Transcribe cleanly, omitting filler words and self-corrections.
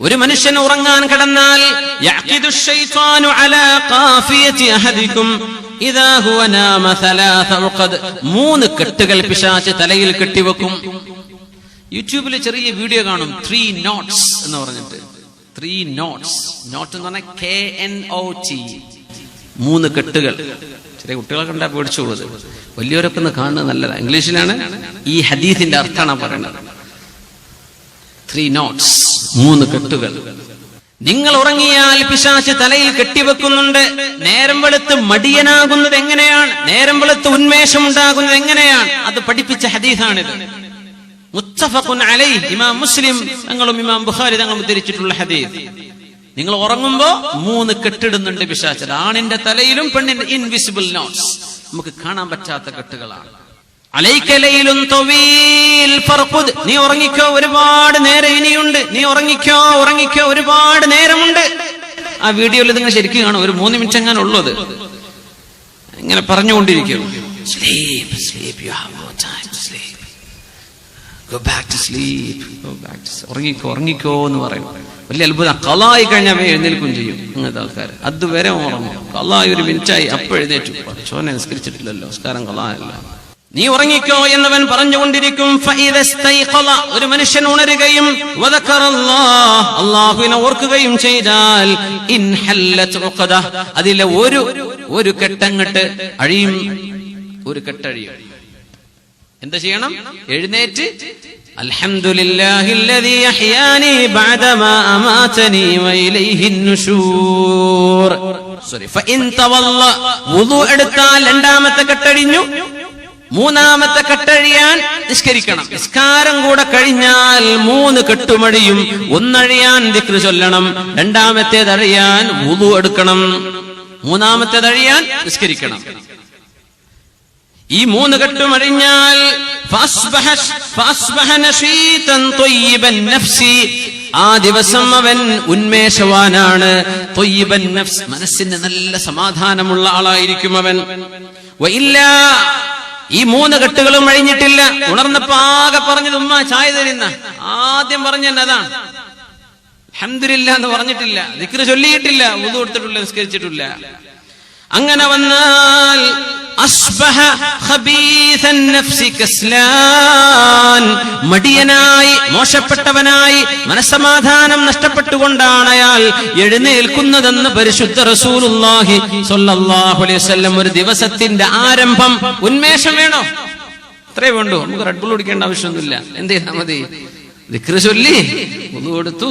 ഒരു മനുഷ്യൻ ഉറങ്ങാൻ കിടന്നാൽ യഅഖിദു ശൈത്വാനു അലാ ഖാഫിയതി അഹദികും ഇദാ ഹുവ നാമ സലാസ ഉഖദ്. 3 കെട്ടുകൾ പിശാച് തലയിൽ കെട്ടിവെക്കും. യൂട്യൂബിൽ ചെറിയ വീഡിയോ കാണും, 3 knots എന്ന് പറഞ്ഞിട്ട്. 3 knots, നോട്ട് എന്ന് പറഞ്ഞാൽ KNOT, 3 കെട്ടുകൾ. ചെറിയ കുട്ടികളെ കണ്ടാൽ പേടിച്ചോളത്, വലിയവരൊക്കെ ഒന്ന് കാണുന്നത് നല്ലതാണ്. ഇംഗ്ലീഷിലാണ് ഈ ഹദീസിന്റെ അർത്ഥമാണ് പറയുന്നത്. 3 knots, 3 കെട്ടുകൾ. നിങ്ങൾ ഉറങ്ങിയാൽ പിശാച് തലയിൽ കെട്ടിവെക്കുന്നുണ്ട്. നേരം വെളുത്ത് മടിയനാകുന്നത് എങ്ങനെയാണ്, നേരം വെളുത്ത് ഉന്മേഷം ഉണ്ടാകുന്നത് എങ്ങനെയാണ്, അത് പഠിപ്പിച്ച ഹദീസാണിത്. മുത്തഫഖുൻ അലൈഹി, ഇമാം മുസ്ലിം തങ്ങളും ഇമാം ബുഖാരി തങ്ങളും ഉദ്ധരിച്ചിട്ടുള്ള ഹദീസ്. നിങ്ങൾ ഉറങ്ങുമ്പോ 3 കെട്ടിടുന്നുണ്ട് പിശാച്. ആണിന്റെ തലയിലും പെണ്ണിന്റെ ഇൻവിസിബിൾ നോട്ട്സ്, നമുക്ക് കാണാൻ പറ്റാത്ത കെട്ടുകളാണ്. അലൈക ലൈലുൻ തവീൽ ഫർഖുദ്, നീ ഉറങ്ങിക്കോ, ഒരുപാട് നേരം ഇനിയുണ്ട്, നീ ഉറങ്ങിക്കോ ഒരുപാട് നേരമുണ്ട്. ആ വീഡിയോയിൽ നിങ്ങൾ ശരിക്കും കാണും, ഒരു 3 മിനിറ്റ് എങ്ങാനും ഉള്ളത് ഇങ്ങനെ പറഞ്ഞുകൊണ്ടിരിക്കും. Sleep, sleep, you have no time to sleep. Go back to sleep, go back to sleep. ഉറങ്ങിക്കോ എന്ന് പറയും. വലിയ അത്ഭുതം. ഖളായി കഴിഞ്ഞാൽ എഴുന്നേൽക്കും ചെയ്യും അങ്ങനത്തെ ആൾക്കാർ. അതുവരെ ഉറങ്ങും. ഖളായി 1 മിനിറ്റായി അപ്പൊ എഴുന്നേറ്റു. ചോനെ നിസ്കരിച്ചിട്ടില്ലല്ലോ, നിസ്കാരം ഖളായല്ല. നീ ഉറങ്ങിക്കോ എന്നവൻ പറഞ്ഞുകൊണ്ടിരിക്കും. ഒരു മനുഷ്യൻ ഉണരുകയും അല്ലാഹുവിനെ ഓർക്കുകയും ചെയ്താൽ അതിലെ ഒരു കെട്ടങ്ങട്ട് അഴിയും, ഒരു കെട്ടഴിയും. എന്താ ചെയ്യണം? എഴുന്നേറ്റ് അൽഹംദുലില്ലാഹില്ലദീ അഹ്യാനി ബഅദമാ അമാതനി വഇലൈഹിൻ നുശൂർ. ഫഇൻ തവല്ല, വുളു എടുത്താൽ 2ാമത്തെ കെട്ടഴിഞ്ഞു, 3ാമത്തെ കെട്ടഴിയാൻ നിസ്കരിക്കണം. നിസ്കാരം കൂടെ കഴിഞ്ഞാൽ 3 കെട്ടുമഴിയും. 1 അഴിയാൻ ദിക്ർ ചൊല്ലണം, 2ാമത്തേത് അഴിയാൻ വുളു എടുക്കണം, 3ാമത്തേത് അഴിയാൻ നിസ്കരിക്കണം. ഈ 3 കെട്ടും അഴിഞ്ഞാൽ ആ ദിവസം അവൻ ഉന്മേഷവാനാണ്. ത്വയ്യിബൻ നഫ്സ്, മനസ്സിന് നല്ല സമാധാനമുള്ള ആളായിരിക്കും അവൻ. വഇല്ലാ, ഈ 3 കെട്ടുകളും അഴിഞ്ഞിട്ടില്ല. ഉണർന്നപ്പോ ആകെ പറഞ്ഞത് ഉമ്മ ചായ തരുന്ന, ആദ്യം പറഞ്ഞത് അതാണ്. അൽഹംദുലില്ലാ എന്ന് പറഞ്ഞിട്ടില്ല, ദിക്ർ ചൊല്ലിയിട്ടില്ല, വുളു എടുത്തിട്ടില്ല, നിസ്കരിച്ചിട്ടില്ല. അങ്ങനെ വന്നാൽ അസ്ബഹ ഖബീസൻ നഫ്സി കസ്ലാൻ, മടിയനായി മോശപ്പെട്ടവനായി മനസ്സമാധാനം നഷ്ടപ്പെട്ടുകൊണ്ടാണ് അയാൾ എഴുന്നേൽക്കുന്നതെന്ന് പരിശുദ്ധ റസൂലുള്ളാഹി സ്വല്ലല്ലാഹു അലൈഹി വസല്ലം. ഒരു ദിവസത്തിന്റെ ആരംഭം ഉന്മേഷം വേണോ? അത്രേ വേണ്ടു. നമുക്ക് റെഡ് ബുൾ കുടിക്കേണ്ട ആവശ്യമൊന്നുമില്ല. എന്ത് ചെയ്താൽ മതി? ദിക്ർ ചൊല്ലി വുളു എടുത്തു,